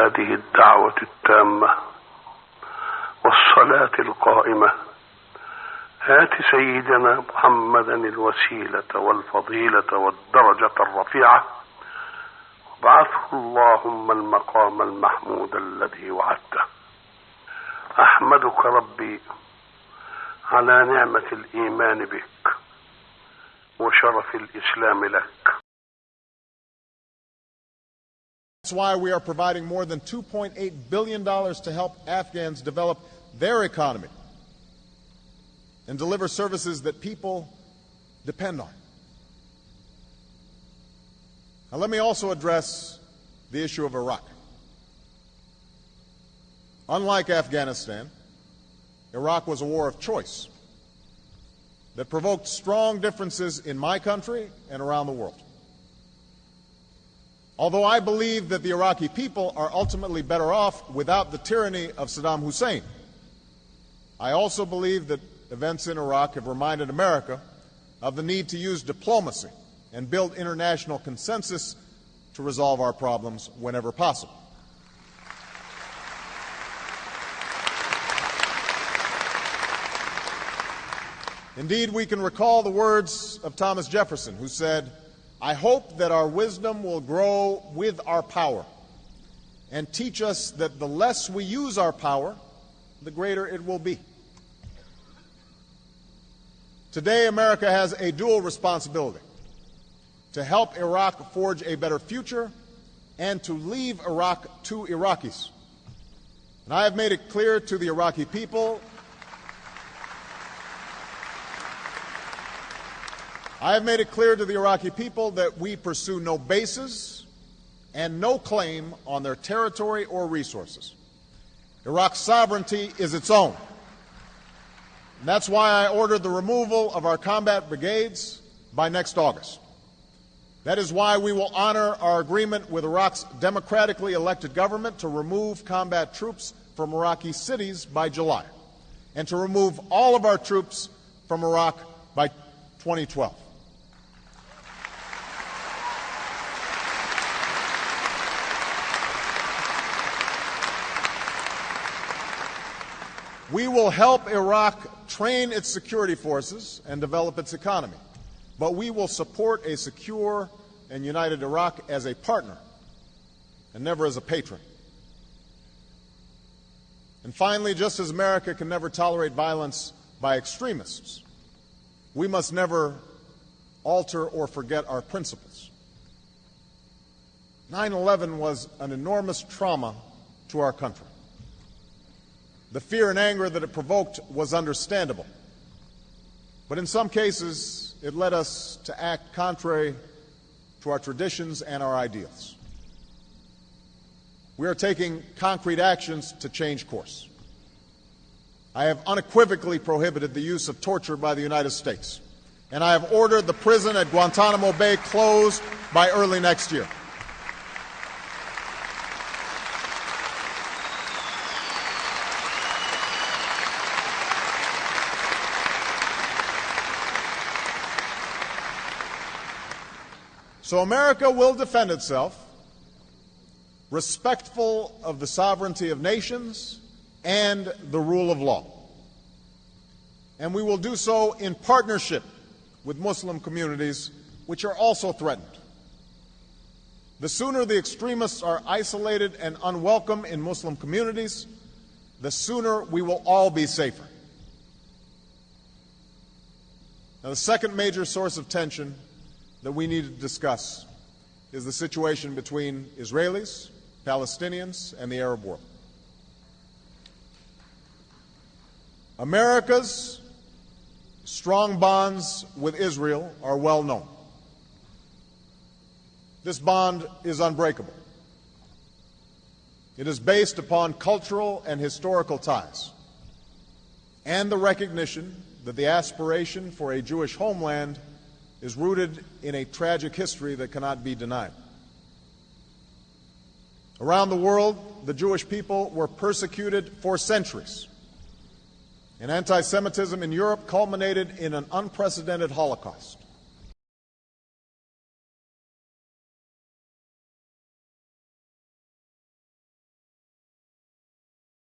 هذه الدعوة التامة والصلاة القائمة آت سيدنا محمدا الوسيلة والفضيلة والدرجة الرفيعة وابعثه اللهم المقام المحمود الذي وعدته. أحمدك ربي على نعمة الإيمان بك وشرف الإسلام لك. That's why we are providing more than $2.8 billion to help Afghans develop their economy and deliver services that people depend on. Now, let me also address the issue of Iraq. Unlike Afghanistan, Iraq was a war of choice that provoked strong differences in my country and around the world. Although I believe that the Iraqi people are ultimately better off without the tyranny of Saddam Hussein, I also believe that events in Iraq have reminded America of the need to use diplomacy and build international consensus to resolve our problems whenever possible. Indeed, we can recall the words of Thomas Jefferson, who said, "I hope that our wisdom will grow with our power and teach us that the less we use our power, the greater it will be." Today, America has a dual responsibility: to help Iraq forge a better future and to leave Iraq to Iraqis. And I have made it clear to the Iraqi people that we pursue no bases and no claim on their territory or resources. Iraq's sovereignty is its own. And that's why I ordered the removal of our combat brigades by next August. That is why we will honor our agreement with Iraq's democratically elected government to remove combat troops from Iraqi cities by July, and to remove all of our troops from Iraq by 2012. We will help Iraq train its security forces and develop its economy, but we will support a secure and united Iraq as a partner and never as a patron. And finally, just as America can never tolerate violence by extremists, we must never alter or forget our principles. 9/11 was an enormous trauma to our country. The fear and anger that it provoked was understandable. But in some cases, it led us to act contrary to our traditions and our ideals. We are taking concrete actions to change course. I have unequivocally prohibited the use of torture by the United States, and I have ordered the prison at Guantanamo Bay closed by early next year. So America will defend itself, respectful of the sovereignty of nations and the rule of law. And we will do so in partnership with Muslim communities, which are also threatened. The sooner the extremists are isolated and unwelcome in Muslim communities, the sooner we will all be safer. Now, the second major source of tension that we need to discuss is the situation between Israelis, Palestinians, and the Arab world. America's strong bonds with Israel are well known. This bond is unbreakable. It is based upon cultural and historical ties and the recognition that the aspiration for a Jewish homeland is rooted in a tragic history that cannot be denied. Around the world, the Jewish people were persecuted for centuries, and anti-Semitism in Europe culminated in an unprecedented Holocaust.